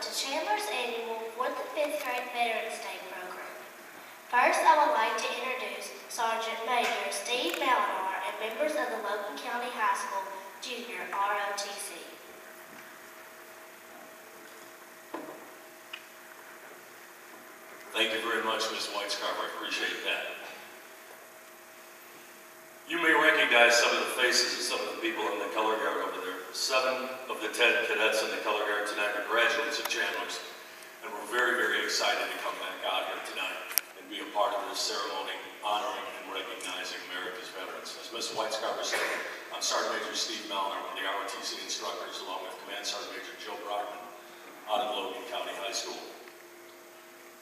welcome to Chandler's annual 4th and 5th grade Veterans Day program. First, I would like to introduce Sergeant Major Steve Malinar and members of the Logan County High School Junior ROTC. Thank you very much, Ms. Whitescarver. I appreciate that. You may recognize some of the faces of some of the people in the color guard over there. 7 of the 10 cadets in the color guard tonight are graduates of Chandler's, and we're very, very excited to come back out here tonight and be a part of this ceremony honoring and recognizing America's veterans. As Ms. Whitescarver said, I'm Sergeant Major Steve Malinar, one of the ROTC instructors, along with Command Sergeant Major Joe Brockman out of Logan County High School.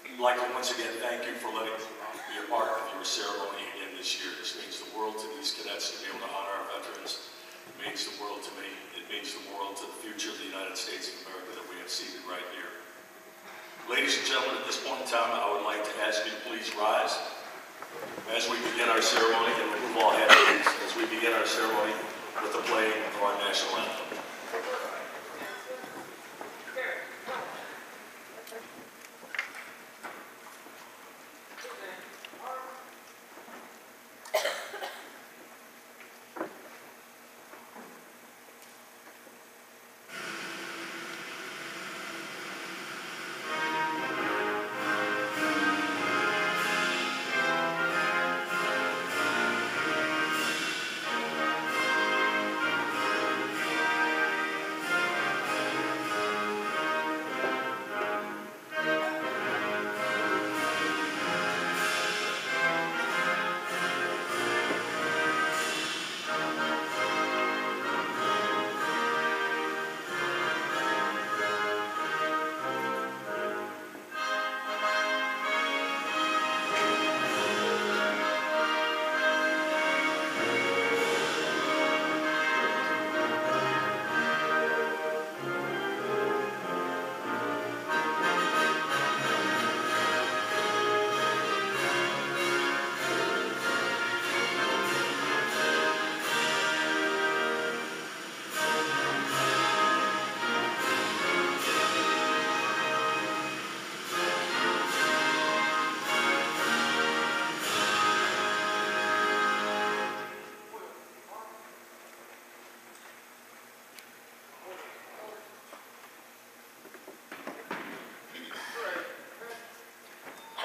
I'd like to once again thank you for letting me be a part of your ceremony again this year. This means the world to these cadets to be able to honor our veterans. It means the world to me. It means the world to the future of the United States of America that we have seated right here. Ladies and gentlemen, at this point in time, I would like to ask you to please rise as we begin our ceremony, and remove all headphones as we begin our ceremony with the playing of our national anthem.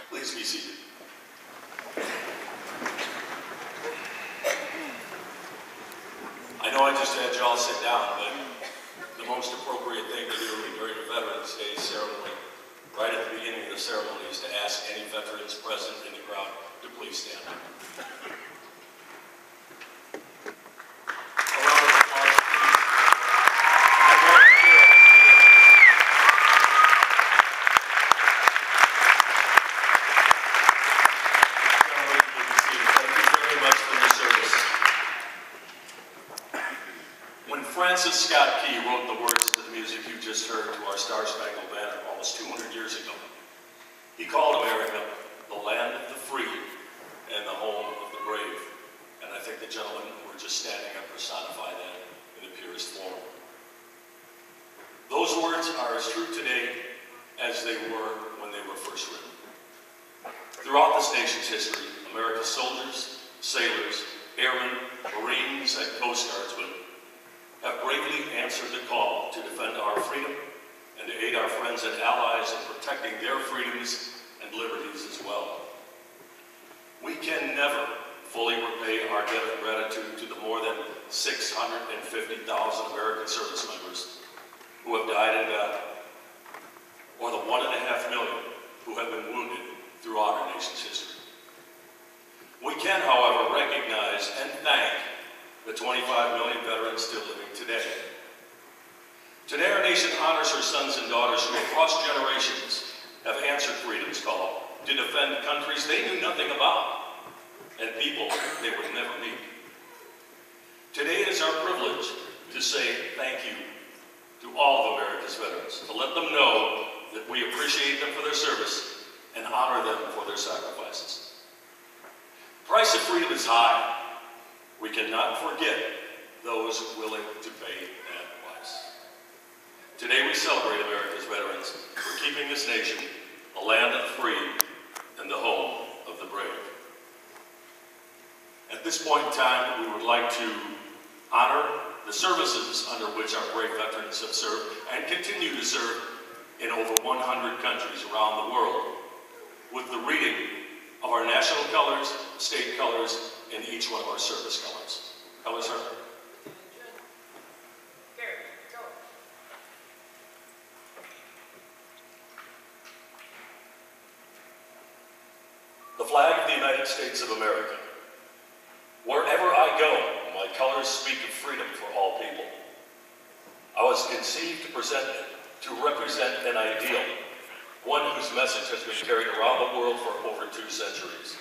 Please be seated. I know I just had you all sit down, but the most appropriate thing to do during the Veterans Day ceremony, right at the beginning of the ceremony, is to ask any veterans present in the crowd to please stand up. Francis Scott Key wrote the words to the music you just heard to our Star-Spangled Banner almost 200 years ago. He called America the land of the free and the home of the brave. And I think the gentlemen who were just standing up personify that in the purest form. Those words are as true today as they were when they were first written. Throughout this nation's history, America's soldiers, sailors, airmen, Marines, and Coast Guardsmen have bravely answered the call to defend our freedom and to aid our friends and allies in protecting their freedoms and liberties as well. We can never fully repay our debt of gratitude to the more than 650,000 American service members who have died in battle, or the 1.5 million who have been wounded throughout our nation's history. We can, however, recognize and thank the 25 million veterans still living today. Today, our nation honors her sons and daughters who across generations have answered freedom's call to defend countries they knew nothing about and people they would never meet. Today it is our privilege to say thank you to all of America's veterans, to let them know that we appreciate them for their service and honor them for their sacrifices. The price of freedom is high. We cannot forget those willing to pay that price. Today we celebrate America's veterans for keeping this nation a land of the free and the home of the brave. At this point in time, we would like to honor the services under which our brave veterans have served and continue to serve in over 100 countries around the world with the reading of our national colors, state colors, and each one of our service colors. Colors, sir? The flag of the United States of America. Wherever I go, my colors speak of freedom for all people. I was conceived to represent an ideal, one whose message has been carried around the world for over 2 centuries.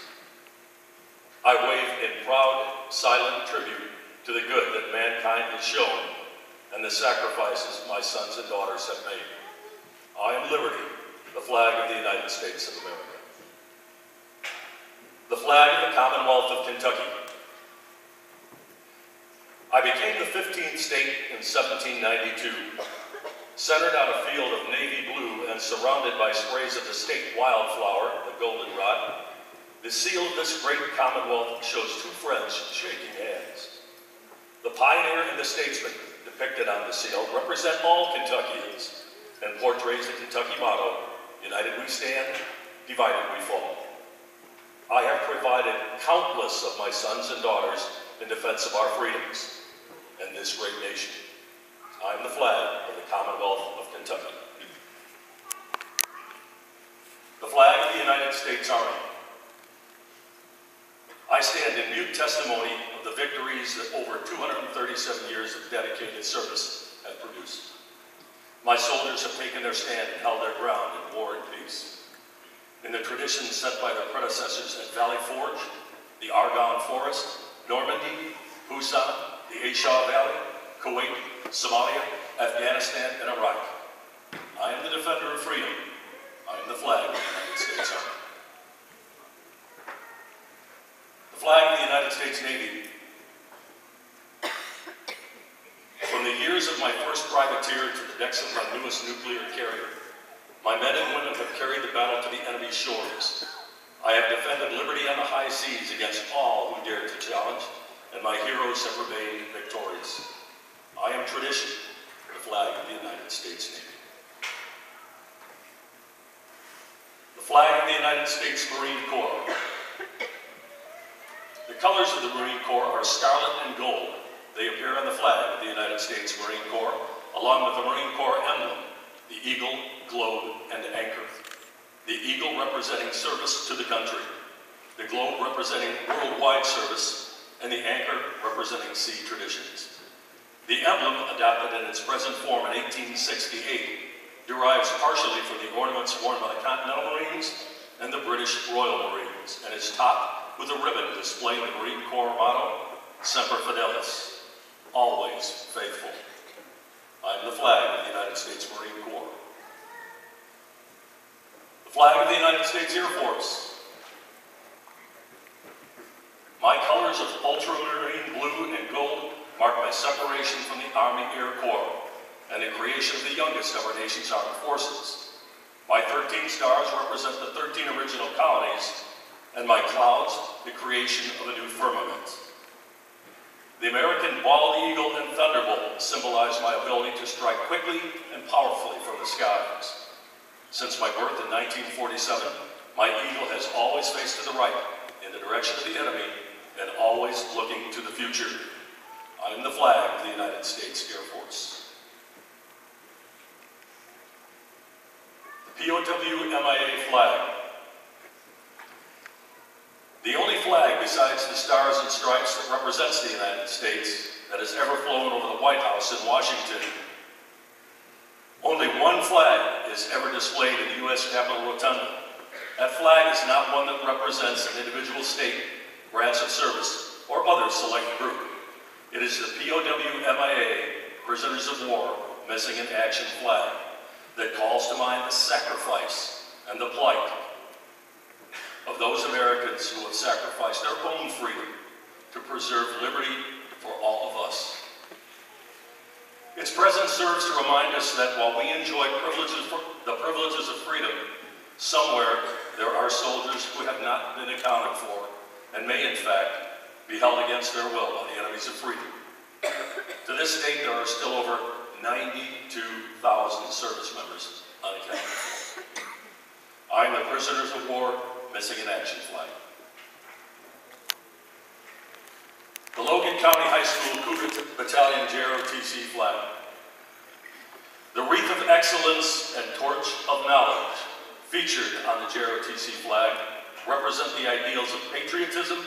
I wave in proud, silent tribute to the good that mankind has shown and the sacrifices my sons and daughters have made. I am liberty, the flag of the United States of America. The flag of the Commonwealth of Kentucky. I became the 15th state in 1792, centered on a field of navy blue and surrounded by sprays of the state wildflower, the goldenrod. The seal of this great commonwealth shows 2 friends shaking hands. The pioneer and the statesman depicted on the seal represent all Kentuckians and portrays the Kentucky motto, united we stand, divided we fall. I have provided countless of my sons and daughters in defense of our freedoms and this great nation. I am the flag of the Commonwealth of Kentucky. The flag of the United States Army. I stand in mute testimony of the victories that over 237 years of dedicated service have produced. My soldiers have taken their stand and held their ground in war and peace. In the traditions set by their predecessors at Valley Forge, the Argonne Forest, Normandy, Busan, the Aisha Valley, Kuwait, Somalia, Afghanistan, and Iraq. I am the defender of freedom. I am the flag of the United States Army. The flag of the United States Navy. From the years of my first privateer to the decks of my newest nuclear carrier, my men and women have carried the battle to the enemy's shores. I have defended liberty on the high seas against all who dared to challenge, and my heroes have remained victorious. I am tradition, the flag of the United States Navy. The flag of the United States Marine Corps. The colors of the Marine Corps are scarlet and gold. They appear on the flag of the United States Marine Corps, along with the Marine Corps emblem, the eagle, globe, and anchor. The eagle representing service to the country, the globe representing worldwide service, and the anchor representing sea traditions. The emblem, adopted in its present form in 1868, derives partially from the ornaments worn by the Continental Marines and the British Royal Marines, and is topped with a ribbon displaying the Marine Corps motto, Semper Fidelis, always faithful. I am the flag of the United States Marine Corps. The flag of the United States Air Force. My colors of ultramarine blue and gold mark my separation from the Army Air Corps and the creation of the youngest of our nation's armed forces. My 13 stars represent the 13 original colonies, and my clouds, the creation of a new firmament. The American bald eagle and thunderbolt symbolize my ability to strike quickly and powerfully from the skies. Since my birth in 1947, my eagle has always faced to the right, in the direction of the enemy, and always looking to the future. I am the flag of the United States Air Force. The POW-MIA flag. The only flag besides the stars and stripes that represents the United States that has ever flown over the White House in Washington. Only one flag is ever displayed in the U.S. Capitol Rotunda. That flag is not one that represents an individual state, branch of service, or other select group. It is the POW-MIA, Prisoners of War, Missing in Action flag that calls to mind the sacrifice and the plight of those Americans who have sacrificed their own freedom to preserve liberty for all of us. Its presence serves to remind us that while we enjoy the privileges of freedom, somewhere there are soldiers who have not been accounted for and may, in fact, be held against their will by the enemies of freedom. To this date, there are still over 92,000 service members unaccounted for. I am the prisoners of war missing in action flag. The Logan County High School Cougar Battalion JROTC flag. The wreath of excellence and torch of knowledge featured on the JROTC flag represent the ideals of patriotism,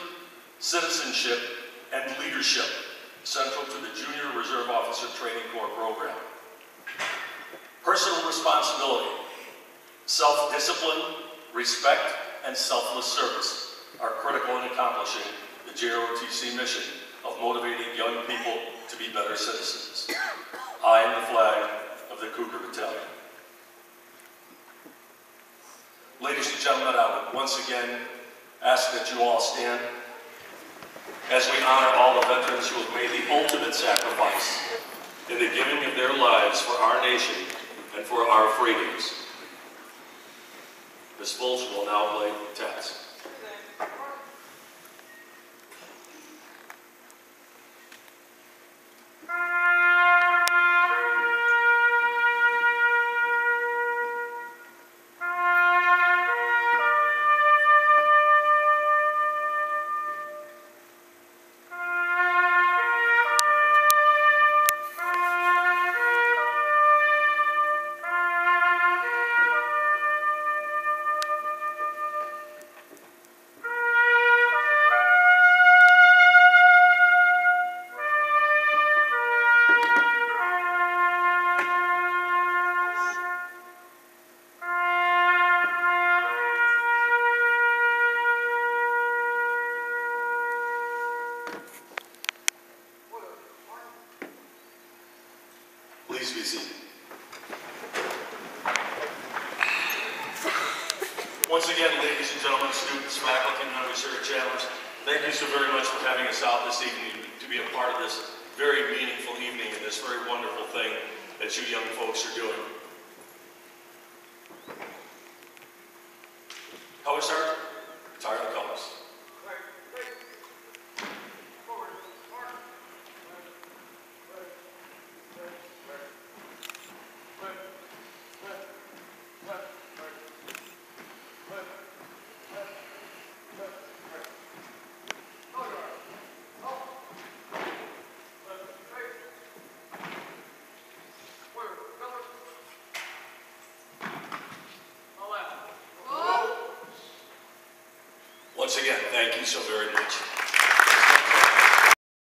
citizenship, and leadership central to the Junior Reserve Officer Training Corps program. Personal responsibility, self-discipline, respect, and selfless service are critical in accomplishing the JROTC mission of motivating young people to be better citizens. I am the flag of the Cougar Battalion. Ladies and gentlemen, I would once again ask that you all stand as we honor all the veterans who have made the ultimate sacrifice in the giving of their lives for our nation and for our freedoms. Ms. Fulch will now play taps. Please be seated. Once again, ladies and gentlemen, students, faculty members here at Chandler's, thank you so very much for having us out this evening to be a part of this very meaningful evening and this very wonderful thing that you young folks are doing. Color sergeant, retire the colors. Once again, thank you so very much.